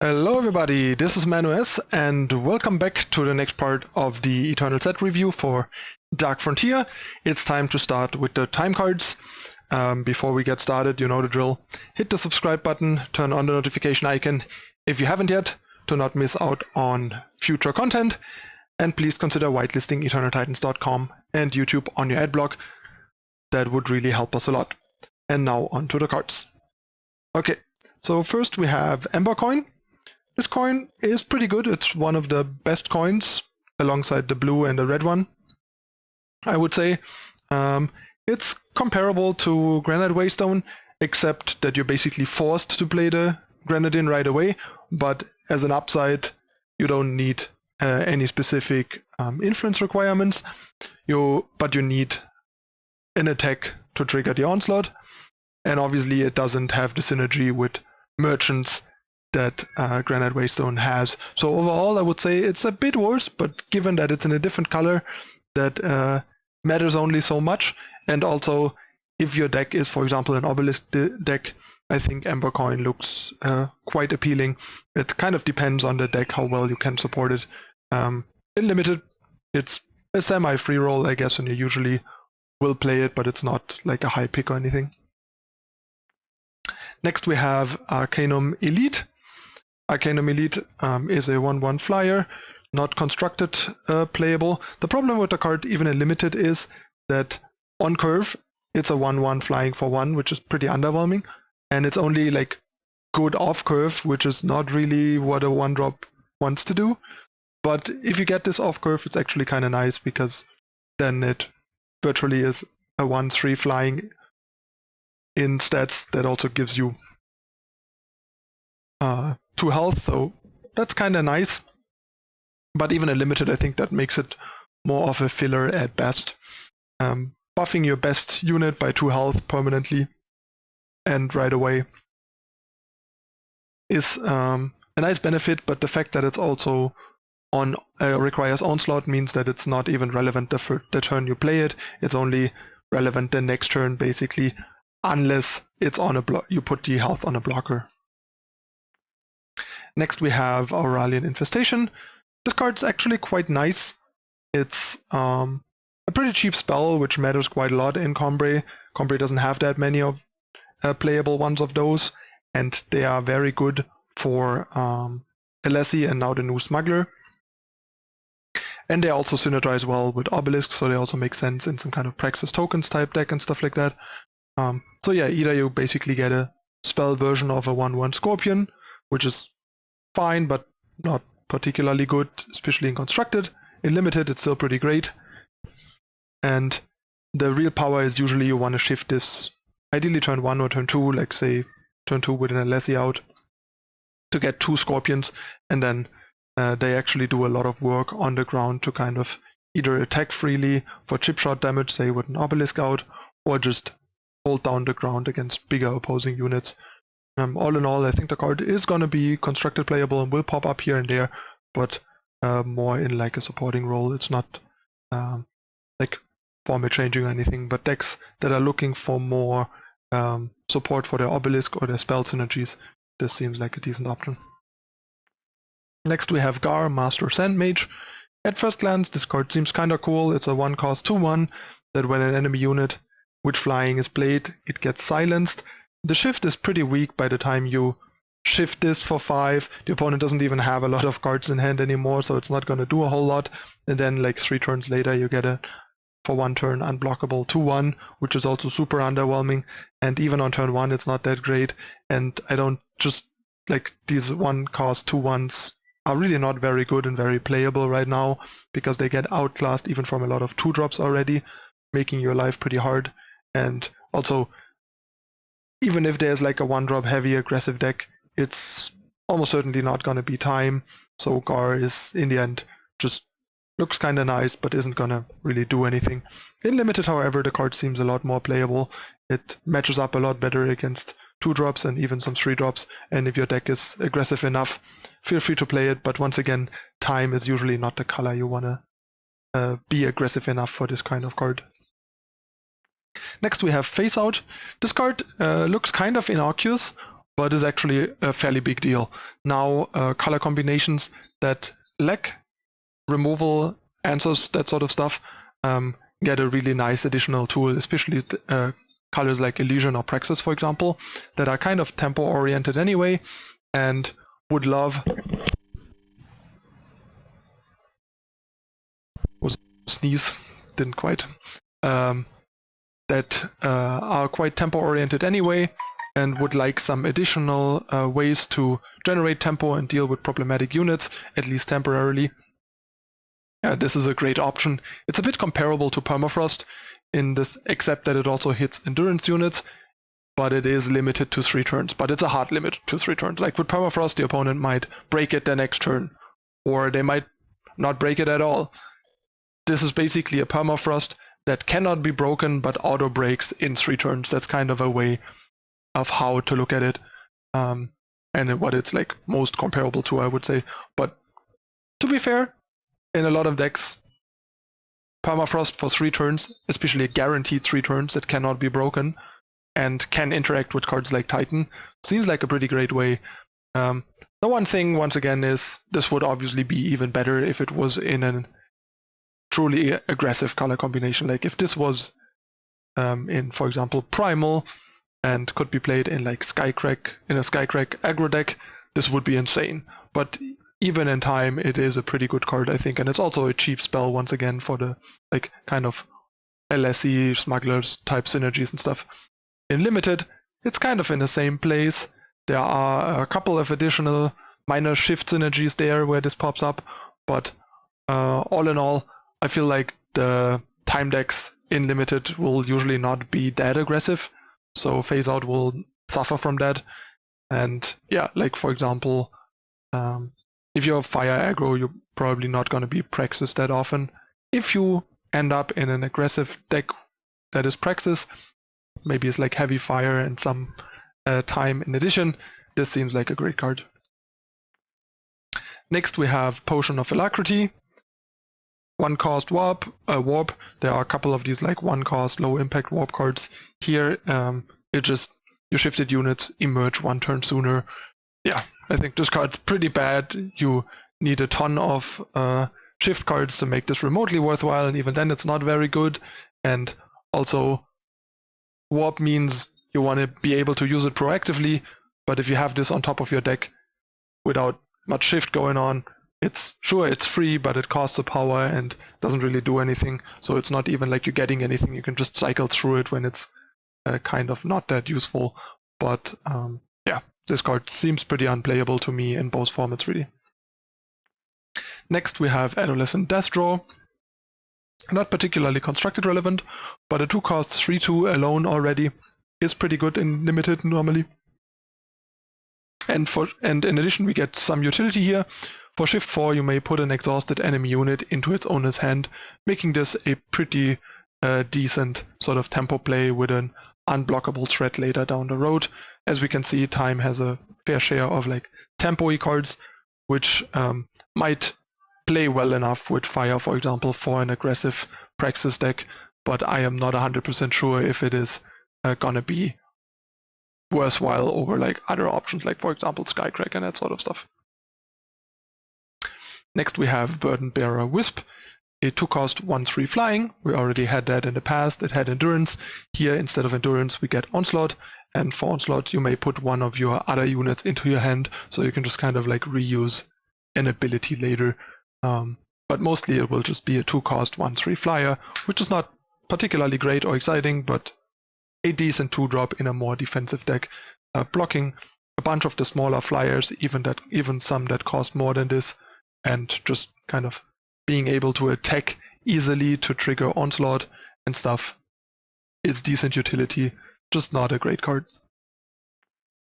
Hello everybody, this is ManuS and welcome back to the next part of the Eternal Set review for Dark Frontier. It's time to start with the time cards. Before we get started, you know the drill. Hit the subscribe button, turn on the notification icon if you haven't yet to not miss out on future content, and please consider whitelisting EternalTitans.com and YouTube on your adblock. That would really help us a lot. And now on to the cards. Okay, so first we have Ember Coin. This coin is pretty good. It's one of the best coins alongside the blue and the red one, I would say. It's comparable to Granite Waystone, except that you're basically forced to play the Grenadine right away, but as an upside you don't need any specific influence requirements, but you need an attack to trigger the onslaught, and obviously it doesn't have the synergy with merchants that Granite Waystone has. So overall I would say it's a bit worse, but given that it's in a different color, that matters only so much. And also, if your deck is, for example, an Obelisk deck, I think Ember Coin looks quite appealing. It kind of depends on the deck how well you can support it. In Limited, it's a semi-free roll, I guess, and you usually will play it, but it's not like a high pick or anything. Next we have Arcanum Elite. Arcanum Elite is a 1/1 flyer, not constructed playable. The problem with the card, even in Limited, is that on curve it's a 1/1 flying for 1, which is pretty underwhelming, and it's only like good off curve, which is not really what a 1-drop wants to do. But if you get this off curve, it's actually kind of nice, because then it virtually is a 1/3 flying in stats that also gives you 2 health, so that's kind of nice. But even in Limited, I think that makes it more of a filler at best. Buffing your best unit by 2 health permanently and right away is a nice benefit, but the fact that it's also on requires onslaught means that it's not even relevant the turn you play it. It's only relevant the next turn, basically, unless it's on a you put the health on a blocker. Next we have Aurelian Infestation. This card's actually quite nice. It's a pretty cheap spell, which matters quite a lot in Combre. Combre doesn't have that many of playable ones of those, and they are very good for Alessi and now the new Smuggler. And they also synergize well with Obelisk, so they also make sense in some kind of Praxis Tokens type deck and stuff like that. So yeah, either you basically get a spell version of a 1/1 Scorpion, which is fine, but not particularly good, especially in Constructed. In Limited, it's still pretty great. And the real power is usually you want to shift this, ideally turn 1 or turn 2, like say turn 2 with an Alessi out, to get 2 Scorpions, and then they actually do a lot of work on the ground to kind of either attack freely for chip shot damage, say with an Obelisk out, or just hold down the ground against bigger opposing units. All in all, I think the card is going to be constructed playable and will pop up here and there, but more in like a supporting role. It's not like format changing or anything, but decks that are looking for more support for their Obelisk or their spell synergies, this seems like a decent option. Next we have Gar Master Zen Mage. At first glance, this card seems kinda cool. It's a 1-cost 2/1 that when an enemy unit with flying is played, it gets silenced. The shift is pretty weak by the time you shift this for 5. The opponent doesn't even have a lot of cards in hand anymore, so it's not going to do a whole lot. And then like 3 turns later you get a, for 1 turn, unblockable 2/1, which is also super underwhelming. And even on turn 1 it's not that great. And I don't just like these 1-cost 2/1s are really not very good and very playable right now, because they get outclassed even from a lot of 2-drops already, making your life pretty hard. And also, even if there's like a 1-drop heavy aggressive deck, it's almost certainly not going to be time. So Gar is, in the end, just looks kind of nice, but isn't going to really do anything. In Limited, however, the card seems a lot more playable. It matches up a lot better against 2-drops and even some 3-drops. And if your deck is aggressive enough, feel free to play it. But once again, time is usually not the color you want to be aggressive enough for this kind of card. Next we have Face Out. This card looks kind of innocuous, but is actually a fairly big deal. Now, color combinations that lack removal answers, that sort of stuff, get a really nice additional tool, especially colors like Illusion or Praxis, for example, that are kind of tempo-oriented anyway, and would love... was sneeze, didn't quite. That are quite tempo-oriented anyway, and would like some additional ways to generate tempo and deal with problematic units, at least temporarily. This is a great option. It's a bit comparable to Permafrost in this, except that it also hits endurance units, but it is limited to 3 turns. But it's a hard limit to 3 turns. Like with Permafrost, the opponent might break it the next turn, or they might not break it at all. This is basically a Permafrost that cannot be broken, but auto breaks in 3 turns. That's kind of a way of how to look at it, and what it's like most comparable to, I would say. But to be fair, in a lot of decks, Permafrost for 3 turns, especially guaranteed 3 turns that cannot be broken and can interact with cards like Titan, seems like a pretty great way. The one thing, once again, is this would obviously be even better if it was in a truly aggressive color combination. Like if this was in, for example, Primal, and could be played in like Skycrack, in a Skycrack aggro deck, this would be insane. But even in time, it is a pretty good card, I think, and it's also a cheap spell, once again, for the like kind of LSE, Smugglers type synergies and stuff. In Limited, it's kind of in the same place. There are a couple of additional minor shift synergies there where this pops up, but all in all, I feel like the time decks in Limited will usually not be that aggressive, so Phase Out will suffer from that. And yeah, like for example, if you have fire aggro, you're probably not going to be Praxis that often. If you end up in an aggressive deck that is Praxis, maybe it's like heavy fire and some time in addition, this seems like a great card. Next we have Potion of Alacrity. 1 cost warp. There are a couple of these like 1 cost low impact warp cards. Here it just, your shifted units emerge 1 turn sooner. Yeah, I think this card's pretty bad. You need a ton of shift cards to make this remotely worthwhile, and even then it's not very good. And also, warp means you want to be able to use it proactively, but if you have this on top of your deck without much shift going on, it's free, but it costs a power and doesn't really do anything. So it's not even like you're getting anything. You can just cycle through it when it's kind of not that useful. But yeah, this card seems pretty unplayable to me in both formats, really. Next we have Adolescent Deathdraw. Not particularly constructed relevant, but a 2 cost 3/2 alone already is pretty good in Limited normally. And in addition we get some utility here. For Shift 4 you may put an exhausted enemy unit into its owner's hand, making this a pretty decent sort of tempo play with an unblockable threat later down the road. As we can see, Time has a fair share of like tempo-y cards, which might play well enough with Fire, for example, for an aggressive Praxis deck, but I am not 100% sure if it is gonna be worthwhile over like other options, like for example Skycrack and that sort of stuff. Next we have Burdenbearer Wisp, a 2 cost 1/3 flying. We already had that in the past. It had endurance. Here instead of endurance we get Onslaught, and for Onslaught you may put one of your other units into your hand, so you can just kind of like reuse an ability later. But mostly it will just be a 2 cost 1/3 flyer, which is not particularly great or exciting, but a decent 2-drop in a more defensive deck, blocking a bunch of the smaller flyers, even some that cost more than this, and just kind of being able to attack easily to trigger Onslaught and stuff is decent utility, just not a great card.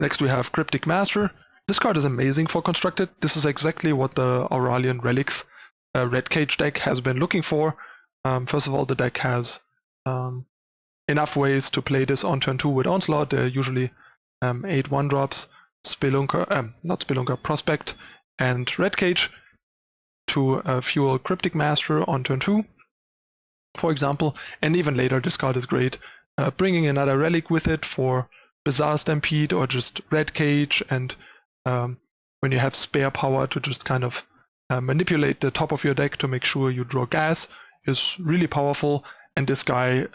Next we have Cryptic Master. This card is amazing for constructed. This is exactly what the Aurelian Relics Red Cage deck has been looking for. First of all, the deck has enough ways to play this on turn 2 with Onslaught. They're usually 8 1-drops, Prospect, and Red Cage to fuel Cryptic Master on turn 2, for example. And even later this card is great. Bringing another relic with it for Bizarre Stampede or just Red Cage, and when you have spare power to just kind of manipulate the top of your deck to make sure you draw gas, is really powerful. And this guy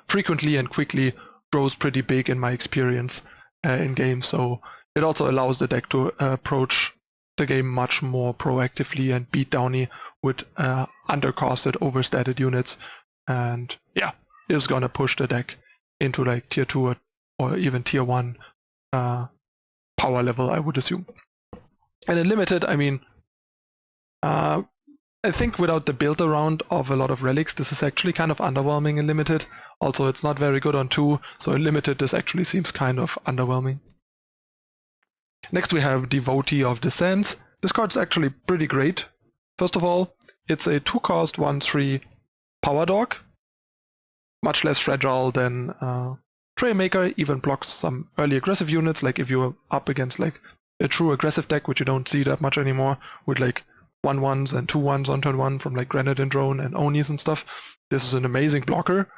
frequently and quickly grows pretty big in my experience in games, so it also allows the deck to approach the game much more proactively and beat Downy with undercosted, overstated units, and yeah, is gonna push the deck into like tier 2 or even tier 1 power level, I would assume. And in limited, I mean, I think without the build around of a lot of relics, this is actually kind of underwhelming in limited. Also, it's not very good on 2, so in limited this actually seems kind of underwhelming. Next we have Devotee of the Sands. This card's actually pretty great. First of all, it's a 2-cost 1/3 power dog. Much less fragile than Trailmaker, even blocks some early aggressive units, like if you're up against like a true aggressive deck, which you don't see that much anymore, with like 1/1s and 2/1s on turn 1 from like Granite Drone and Onis and stuff. This is an amazing blocker.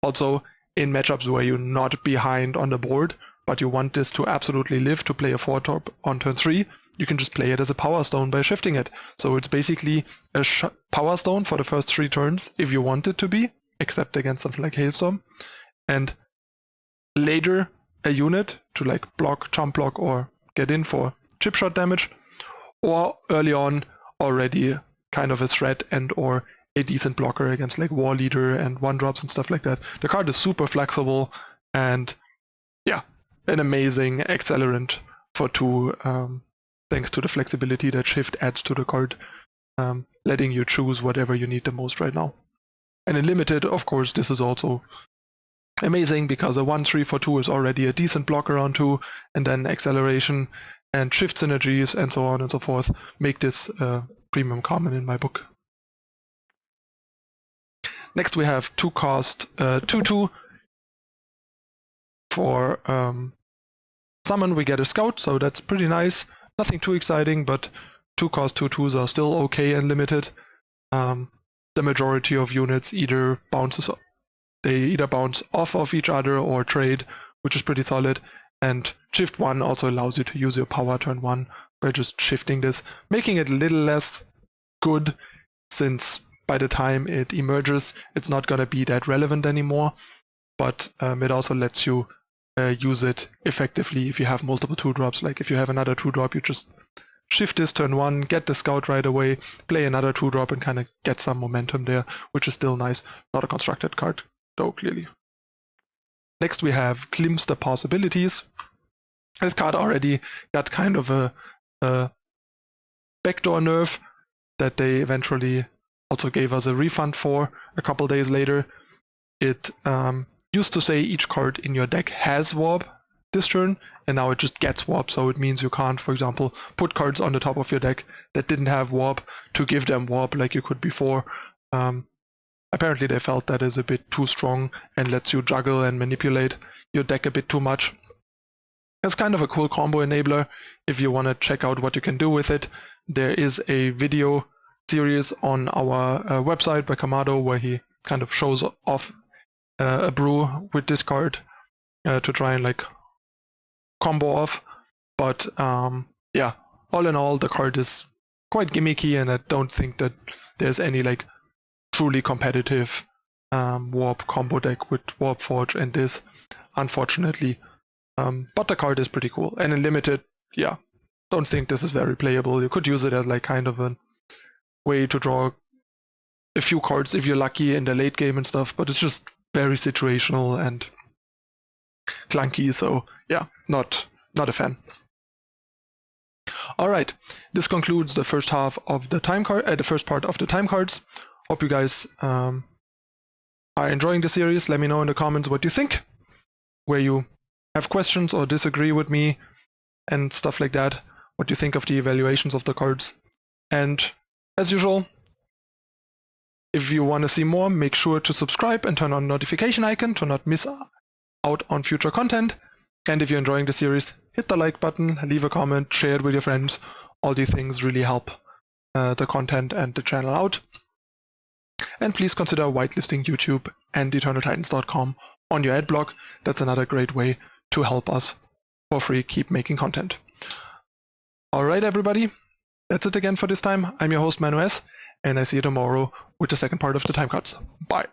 Also, in matchups where you're not behind on the board, but you want this to absolutely live to play a 4-top on turn 3, you can just play it as a Power Stone by shifting it. So it's basically a Power Stone for the first 3 turns if you want it to be, except against something like Hailstorm. And later a unit to like block, jump block, or get in for chip shot damage, or early on already kind of a threat and or a decent blocker against like War Leader and 1-drops and stuff like that. The card is super flexible and yeah, an amazing accelerant for 2, thanks to the flexibility that shift adds to the card, letting you choose whatever you need the most right now. And in limited, of course, this is also amazing because a 1/3 for 2 is already a decent blocker on 2, and then acceleration and shift synergies and so on and so forth make this premium common in my book. Next we have 2-cost 2/2. For summon we get a Scout, so that's pretty nice. Nothing too exciting, but 2-cost 2/2s are still okay and limited. The majority of units either bounce off of each other or trade, which is pretty solid. And shift 1 also allows you to use your power turn 1 by just shifting this, making it a little less good, since by the time it emerges it's not gonna be that relevant anymore. But it also lets you use it effectively if you have multiple 2-drops. Like if you have another 2-drop, you just shift this turn 1, get the Scout right away, play another 2-drop and kind of get some momentum there, which is still nice. Not a constructed card though, clearly. Next we have Glimpse the Possibilities. This card already got kind of a backdoor nerf that they eventually also gave us a refund for a couple days later. It used to say each card in your deck has Warp this turn, and now it just gets Warp, so it means you can't, for example, put cards on the top of your deck that didn't have Warp to give them Warp like you could before. Apparently they felt that is a bit too strong and lets you juggle and manipulate your deck a bit too much. It's kind of a cool combo enabler. If you want to check out what you can do with it, there is a video series on our website by Kamado where he kind of shows off a brew with this card to try and like combo off. But yeah, all in all the card is quite gimmicky, and I don't think that there's any like truly competitive Warp combo deck with Warp Forge and this, unfortunately. But the card is pretty cool, and in limited, yeah, don't think this is very playable. You could use it as like kind of a way to draw a few cards if you're lucky in the late game and stuff, but it's just very situational and clunky, so yeah, not a fan. Alright, this concludes the first half of the the first part of the time cards. Hope you guys are enjoying the series. Let me know in the comments what you think, where you have questions or disagree with me and stuff like that, what you think of the evaluations of the cards. And as usual, if you want to see more, make sure to subscribe and turn on the notification icon to not miss out on future content. And if you're enjoying the series, hit the like button, leave a comment, share it with your friends. All these things really help the content and the channel out. And please consider whitelisting YouTube and EternalTitans.com on your ad block. That's another great way to help us for free keep making content. Alright everybody, that's it again for this time. I'm your host ManuS, and I see you tomorrow with the second part of the time cards. Bye!